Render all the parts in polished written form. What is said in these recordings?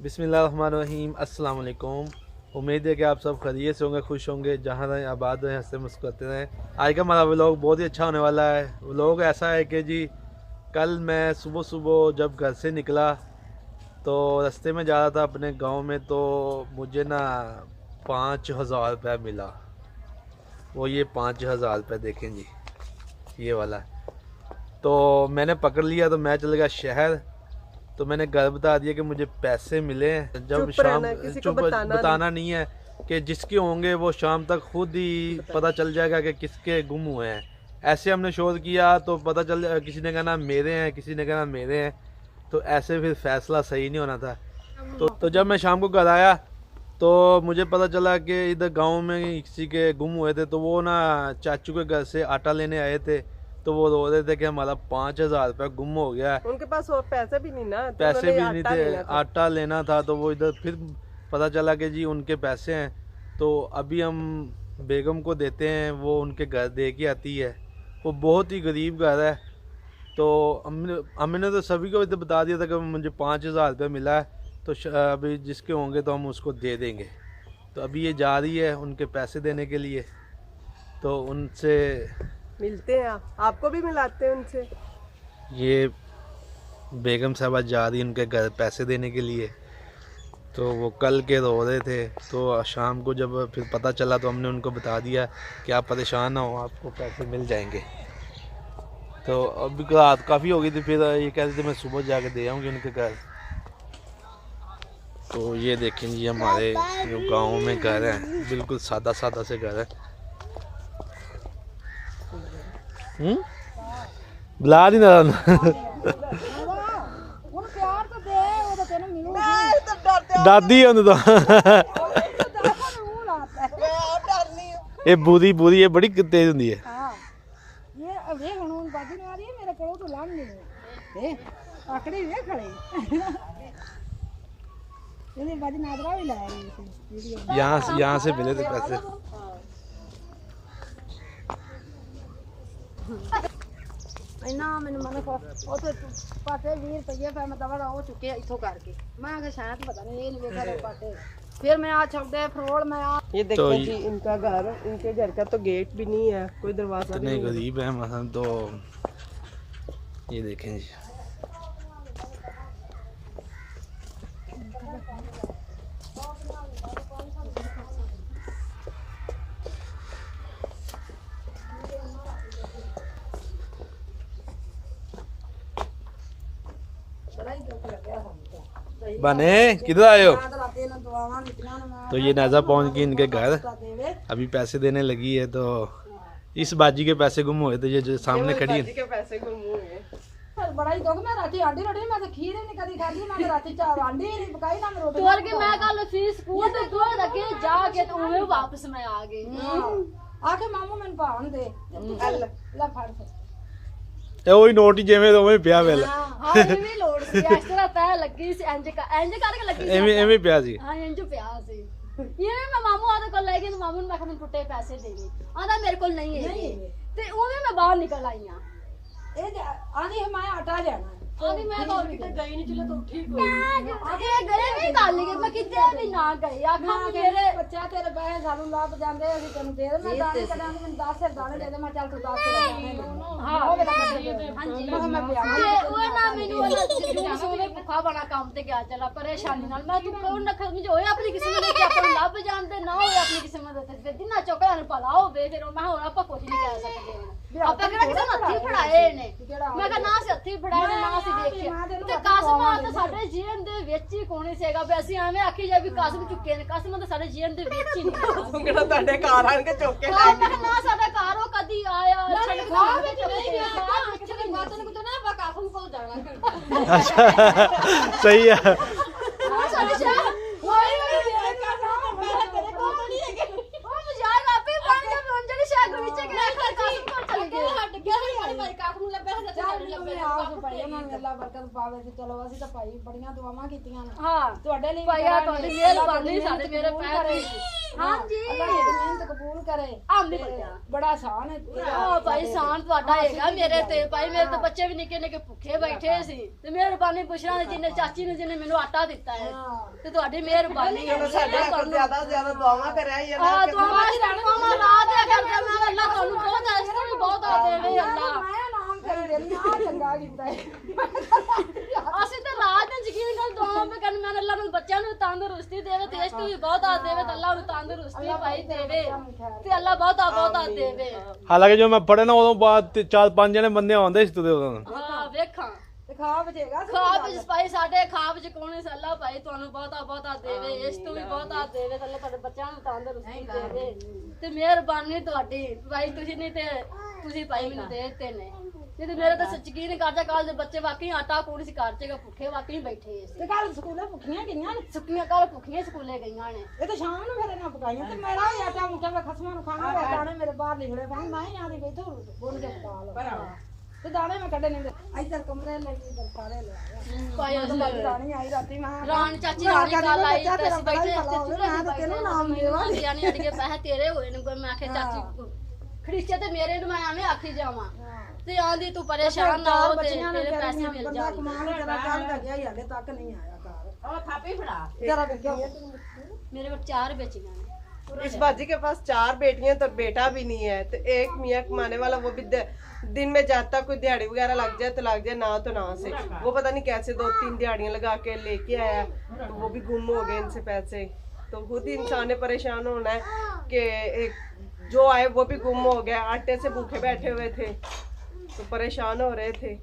बिस्मिल्लाहिर्रहमानिर्रहीम। अस्सलाम वालेकुम। उम्मीद है कि आप सब खैरियत से होंगे, खुश होंगे, जहाँ रहें आबाद रहें, हंसते मुस्कुराते रहें। आज का हमारा व्लॉग बहुत ही अच्छा होने वाला है। व्लॉग ऐसा है कि जी कल मैं सुबह सुबह जब घर से निकला तो रास्ते में जा रहा था अपने गांव में, तो मुझे ना 5,000 रुपये मिला। वो ये 5,000 रुपये देखें जी, ये वाला। तो मैंने पकड़ लिया, तो मैं चल गया शहर। तो मैंने घर बता दिया कि मुझे पैसे मिले। जब शाम चुप बताना नहीं है कि जिसके होंगे वो शाम तक खुद ही पता चल जाएगा कि किसके गुम हुए हैं। ऐसे हमने शोर किया तो पता चल, किसी ने कहना मेरे हैं, किसी ने कहना मेरे हैं, तो ऐसे फिर फैसला सही नहीं होना था। तो जब मैं शाम को घर आया तो मुझे पता चला कि इधर गांव में किसी के गुम हुए थे। तो वो ना चाचू के घर से आटा लेने आए थे, तो वो रो रहे थे कि हमारा 5,000 रुपये गुम हो गया। उनके पास और पैसे भी नहीं ना, तो पैसे भी नहीं थे, आटा लेना था। तो वो इधर फिर पता चला कि जी उनके पैसे हैं। तो अभी हम बेगम को देते हैं, वो उनके घर दे के आती है। वो बहुत ही गरीब घर है। तो हमने तो सभी को इधर बता दिया था कि मुझे 5,000 रुपये मिला है, तो अभी जिसके होंगे तो हम उसको दे देंगे। तो अभी ये जा रही है उनके पैसे देने के लिए, तो उनसे मिलते हैं। आपको भी मिलाते हैं उनसे। ये बेगम साहबा जा रही उनके घर पैसे देने के लिए। तो वो कल के रो रहे थे, तो शाम को जब फिर पता चला तो हमने उनको बता दिया कि आप परेशान ना हो, आपको पैसे मिल जाएंगे। तो अभी रात काफ़ी हो गई थी, फिर ये कहते थे मैं सुबह जाके दे आऊँगी उनके घर। तो ये देखें जी हमारे जो गाँव में घर है, बिल्कुल सादा सादा से घर है। बुला नहीं ना दादी तो ये बुरी बुरी ये बड़ी तेज होती है। यहाँ से मिले थे पैसे। इन्ना मैंने मन को उथे पाटे 20 रुपये फिर मैं दवा वो चुके इथों करके मैं आगे शायद पता नहीं ये नहीं देखा रे पाटे। फिर मैं आ छोड़ दे फ्रोल में आ। ये देखो जी इनका घर, इनके घर का तो गेट भी नहीं है, कोई दरवाजा नहीं, गरीब है मतलब। तो ये देखें जी, बने किधर आए हो? तो ये नाजा पहुंच गई इनके घर, अभी पैसे देने लगी है। तो इस बाजी के पैसे गुम हुए थे, ये जो सामने खड़ी है। के पैसे गुम हुए। बड़ा ही दुख, मैं राती आंडी रोटी मैं तो खीर नहीं कदी खादी, मैं राती चार आंडी नहीं पकाई ना मैं रोटी तोड़ के मैं कल सी स्कूल ते दूर रखे जाके तो उन्हें वापस मैं आ गई। आके मामू मैंने पावन दे ला फड़ ਤੇ ਉਹੀ ਨੋਟ ਜਿਵੇਂ ਦੋਵੇਂ ਪਿਆ ਵੇਲ। ਹਾਂ ਇਹ ਵੀ ਲੋੜ ਸੀ, ਇਸ ਤਰ੍ਹਾਂ ਪੈ ਲੱਗੀ ਸੀ, ਇੰਜ ਕਰਕੇ ਲੱਗੀ ਸੀ, ਐਵੇਂ ਪਿਆ ਸੀ। ਹਾਂ ਇੰਜ ਪਿਆ ਸੀ। ਇਹ ਮੈਂ ਮਾਮੂ ਆਦੇ ਕੋਲ ਲੈ ਗਈ, ਤੇ ਮਾਮੂ ਨੂੰ ਮੈਂ ਕਿਹਾ ਮੈਨੂੰ ਟੁੱਟੇ ਪੈਸੇ ਦੇ ਦੇ, ਆਂਦਾ ਮੇਰੇ ਕੋਲ ਨਹੀਂ ਹੈ। ਤੇ ਉਹਨੇ ਮੈਂ ਬਾਹਰ ਨਿਕਲ ਆਈ ਆ। ਇਹ ਆਂਦੀ ਮੈਂ ਆਟਾ ਲੈਣਾ, ਆਂਦੀ ਮੈਂ ਤਾਂ ਕਿਤੇ ਗਈ ਨਹੀਂ, ਚਲੇ ਤਾਂ ਠੀਕ ਹੋਈ। ਆਂਦੀ ਗਏ ਨਹੀਂ ਗੱਲ ਨਹੀਂ, ਮੈਂ ਕਿਤੇ ਵੀ ਨਾ ਗਈ। ਆਖਾਂ ਮੇਰੇ ਬੱਚਾ ਤੇਰੇ ਪੈਸੇ ਸਾਨੂੰ ਲੱਭ ਜਾਂਦੇ, ਅਸੀਂ ਤੈਨੂੰ ਦੇ ਦੇ। ਮੈਂ ਦਾਣੇ ਕਰਾਂ, ਮੈਨੂੰ 10 ਦਾਣੇ ਦੇ ਦੇ, ਮੈਂ ਚੱਲ ਤੂੰ 10 ਹਾਂ ਉਹ ਵੇਲਾ ਹਾਂਜੀ ਮੈਂ ਪਿਆ ਉਹ ਨਾ ਮੈਨੂੰ ਉਹ ਸੋਵੇ ਭੁੱਖਾ ਬਣਾ ਕੰਮ ਤੇ ਗਿਆ ਚਲਾ ਪਰੇਸ਼ਾਨੀ ਨਾਲ। ਮੈਂ ਤੂੰ ਕੋਣ ਨਖਰ ਵਿੱਚ ਹੋਏ ਆਪਣੀ ਕਿਸਮਤ ਦੇ, ਆਪਾਂ ਨੂੰ ਲੱਭ ਜਾਂਦੇ ਨਾ ਹੋਏ ਆਪਣੀ ਕਿਸਮਤ ਦੇ, ਫਿਰ ਜਿੰਨਾ ਚੋਕਰਾਂ ਨੂੰ ਭਲਾ ਹੋਵੇ। ਫਿਰ ਮੈਂ ਹੋਰ ਆਪਾਂ ਕੁਝ ਨਹੀਂ ਕਹਿ ਸਕਦੇ। ਆਪਾਂ ਕਿਹੜਾ ਕਿਸੇ ਨੂੰ ਹੱਥੀ ਫੜਾਏ ਨੇ, ਮੈਂ ਕਿਹਾ ਨਾ ਅਸੀਂ ਹੱਥੀ ਫੜਾਏ ਨੇ, ਨਾ ਅਸੀਂ ਦੇਖਿਆ। ਤੇ ਕਸਮਾਂ ਤਾਂ ਸਾਡੇ ਜੀਵਨ ਦੇ ਵਿੱਚ ਹੀ ਕੋਣੀ ਸੀਗਾ ਵੀ ਅਸੀਂ ਐਵੇਂ ਆਖੀ ਜਾ ਵੀ ਕਸਮ ਚੁੱਕੇ ਨੇ, ਕਸਮਾਂ ਤਾਂ ਸਾਡੇ ਜੀਵਨ ਦੇ ਵਿੱਚ ਹੀ ਨਹੀਂ। ਕਿਹੜਾ ਤੁਹਾਡੇ ਘਰ ਆਣ ਕੇ ਚੁੱਕੇ ਮੈਂ ਕਿਹਾ ਨਾ ਸਾਡਾ ਘਰ ਉਹ ਕਦੀ ਆਇਆ ਛੜਖਾ ਵਿੱਚ ਨਹੀਂ ਗਿਆ, ਪਿੱਛੇ ਦੀ ਬਾਤ ਨੂੰ ਨਾ ਆਪਾਂ ਕਾਫਮ ਕੋਲ ਜਾਣਾ। ਅੱਛਾ ਸਹੀ ਆ। ਹਾਂ ਸਾਡੇ ਸ਼ਾਹ ਹੋਈ ਮੇਰੇ ਕਾਫਮ ਮੈਂ ਤੇਰੇ ਕੋਲ ਨਹੀਂ ਹੈਗੇ। ਉਹ ਮਜ਼ਾਕ ਆਪੇ ਬਣ ਜਾ ਰੰਜਨ ਸ਼ਾਹ ਵਿੱਚ ਗਿਆ, ਕਾਫਮ ਕੋਲ ਚਲੇ ਗਏ। ਹਟ ਗਿਆ ਹਮਾਰੇ ਭਾਈ ਕਾਫਮ ਲੱਭਿਆ ਹੈ, ਚੱਲ ਲੱਭਿਆ ਆਪ ਪੜਿਆ ਨਾ ਅੱਲਾਹ ਬਰਕਤ ਪਾਵੇ ਤੇ ਚਲੋ ਅਸੀਂ ਤਾਂ ਭਾਈ ਬੜੀਆਂ ਦੁਆਵਾਂ ਕੀਤੀਆਂ ਨੇ ਹਾਂ ਤੁਹਾਡੇ ਲਈ ਵੀ ਭਾਈਆ ਕਰਾਂਗੇ। ਤੁਹਾਡੀ ਮਿਹਰਬਾਨੀ ਸਾਡੇ ਮੇਰੇ ਪੈਰ ਤੇ ਹਾਂਜੀ ਅੱਲਾਹ ਤੁਹਾਡੀ ਮਿਹਨਤ ਕਬੂਲ ਕਰੇ ਆਮੀਨ ਤੇ ਭਾਈਆ ਬੜਾ ਆਸਾਨ ਹੈ ਆ ਭਾਈ ਸਾਨ ਤੁਹਾਡਾ ਹੈਗਾ ਮੇਰੇ ਤੇ ਭਾਈ ਮੇਰੇ ਤਾਂ ਬੱਚੇ ਵੀ ਨਿੱਕੇ ਨਿੱਕੇ ਭੁੱਖੇ ਬੈਠੇ ਸੀ ਤੇ ਮਿਹਰਬਾਨੀ ਪੁੱਛਣਾ ਜਿੰਨੇ ਚਾਚੀ ਨੇ ਜਿਹਨੇ ਮੈਨੂੰ ਆਟਾ ਦਿੱਤਾ ਹੈ ਤੇ ਤੁਹਾਡੀ ਮਿਹਰਬਾਨੀ ਹੈ ਸਾਡੇ ਕੋਲ ਜ਼ਿਆਦਾ ਤੋਂ ਜ਼ਿਆਦਾ ਦੁਆਵਾਂ ਕਰਿਆ ਹੀ ਆ ਦੁਆਵਾਂ ਕਰਨਾ ਰਾਤ ਦੇ ਕਰਦੇ ਮੈਂ ਅੱਲਾਹ ਤੁਹਾਨੂੰ ਬਹੁਤ ਇਸ ਤਰ੍ਹਾਂ ਵੀ ਬਹੁਤ ਆ ਦੇਵੇ ਅੱਲਾਹ ਮੈਂ ਨਾਮ ਕਰ ਦੇਣੀ ਆ ਚੰਗਾ ਕੀਤਾ ਹੈ ਅਸੀਂ ਤਾਂ ਰਾਤ ਦੇ ਯਕੀਨ ਨਾਲ ਦੁਆਵਾਂ ਪੇ ਕਰਨ ਮੈਂ ਅੱਲਾਹ ਨੂੰ ਬੱਚਿਆਂ ਨੂੰ ਤੰਦਰੁਸਤੀ ਦੇਵੇ ਤੇ ਇਸ਼ਕ ਵੀ ਬਹੁਤ ਆ ਦੇਵੇ ਤੇ ਅੱਲਾਹ ਨੂੰ ਤੰਦਰੁਸਤੀ ਭਾਈ ਦੇਵੇ ਤੇ ਅੱਲਾਹ ਬਹੁਤ ਆ ਦੇਵੇ ਹਾਲਾਂਕਿ ਜੋ ਮੈਂ ਪੜ੍ਹੇ ਨਾ ਉਦੋਂ ਬਾਅਦ 4-5 ਜਣੇ ਬੰਦੇ ਆਉਂਦੇ ਸੀ ਤੁਦੇ ਉਦੋਂ ਹਾਂ ਵੇਖਾਂ ਤੇ ਖਾ ਬਜੇਗਾ ਖਾਬ ਚ ਭਾਈ ਸਾਡੇ ਖਾਬ ਚ ਕੋਣੇ ਸੇ ਅੱਲਾਹ ਭਾਈ ਤੁਹਾਨੂੰ ਬਹੁਤਾ ਦੇਵੇ ਇਸ ਤੋਂ ਵੀ ਬਹੁਤਾ ਦੇਵੇ ਤੇ ਅੱਲਾਹ ਤੁਹਾਡੇ ਬੱਚਿਆਂ ਨੂੰ ਤੰਦਰੁਸਤੀ ਦੇਵੇ ਤੇ ਮਿਹਰਬਾਨੀ ਤੁਹਾਡੀ ਭਾਈ ਤੁਸੀਂ ਨਹੀਂ ਤੇ ਤੁਸੀਂ ਭਾਈ ਮੈਨੂੰ ਦੇ ਦਿੱਤੇ ਨੇ ਨਹੀਂ ਤੇ ਮੇਰੇ ਤਾਂ ਯਕੀਨ ਨਹੀਂ ਕਰਦਾ ਕੱਲ ਦੇ ਬੱਚੇ ਵਾਕਈ ਆਟਾ ਕੋਣੀ ਸੀ ਘਰ ਚ ਭੁੱਖੇ ਵਾਕਈ ਬੈਠੇ ਸੀ ਤੇ ਕੱਲ ਸਕੂਲੇ ਭੁੱਖੀਆਂ ਗਈਆਂ ਨੇ ਸੁੱਕੀਆਂ ਕੱਲ ਭੁੱਖੀਆਂ ਸਕੂਲੇ ਗਈਆਂ ਨੇ ਇਹ ਤਾਂ ਸ਼ਾਮ ਨੂੰ ਮੇਰੇ ਨਾਲ ਪਕਾਈਆਂ ਤੇ ਮੇਰਾ ਵੀ ਆਟਾ ਮੁੱਠਾ ਵੇ ਖਸਮਾਂ ਨੂੰ ਖਾਣਾ ਵੇ ਦਾਣੇ ਮੇਰੇ ਬਾਹਰ ਨਿਕਲੇ ਭਾਈ ਮੈਂ ਹੀ ਆਦੀ ਗਈ ਤੂੰ ਬੋਲ ਕੇ ਪਕਾ ਲਓ ਤੇ ਦਾਣੇ ਮੈਂ ਕੱਢੇ ਨਹੀਂ ਇੱਧਰ ਕਮਰੇ ਲੈ ਗਈ ਇੱਧਰ ਸਾਰੇ ਲੈ ਆਇਆ ਭਾਈ ਬਾਕੀ ਦਾਣੇ ਆਈ ਰਾਤੀ ਮੈਂ ਰਾਣ ਚਾਚੀ ਰਾਣੀ ਕੱਲ ਆਈ ਤੇ ਅਸੀਂ ਬੈਠੇ ਤੇ ਮੈਂ ਤਾਂ ਤੈਨੂੰ ਨਾਮ ਦੇਵਾਂ ਯਾਨੀ ਅੜ ਕੇ ਪੈਸੇ ਤੇਰੇ ਹੋਏ ਨੇ ਕੋਈ ਮੈਂ ਆਖੇ ਚਾਚੀ ਖਰੀਚੇ ਤੇ ਮੇਰੇ ਨੂੰ ਮੈਂ ਐਵੇਂ ਆਖੀ ਜਾਵਾਂ ਤੇ ਆਂਦੀ ਤੂੰ ਪਰੇਸ਼ਾਨ ਨਾ ਹੋ ਤੇ ਤੇਰੇ ਪੈਸੇ ਮਿਲ ਬੰਦਾ ਜਾਣਗੇ ਕਮਾਣ ਜਰਾ ਕੱਲ ਦਾ ਗਿਆ ਹਲੇ ਤੱਕ ਨਹੀਂ ਆਇਆ ਘਰ ਉਹ थापी फड़ा ਜਰਾ ਵੇਖਿਓ ਮੇਰੇ ਕੋਲ 4 बेचियां ने इस बाजी के पास 4 बेटियां तो बेटा भी नहीं है तो एक मियाँ कमाने वाला वो भी दिन में जाता कोई दिहाड़ी वगैरह लग जाए तो लग जाए ना तो ना से वो पता नहीं कैसे 2-3 दिहाड़ियां लगा के लेके आया तो वो भी गुम हो गए इनसे पैसे तो खुद ही इंसान ने परेशान होना है कि जो आए वो भी गुम हो गया आटे से भूखे बैठे हुए थे तो परेशान हो रहे थे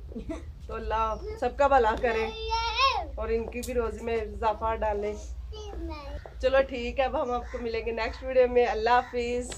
तो अल्लाह सबका भला करे और इनकी भी रोजी में इजाफा डाले। चलो ठीक है अब हम आपको मिलेंगे नेक्स्ट वीडियो में। अल्लाह हाफिज।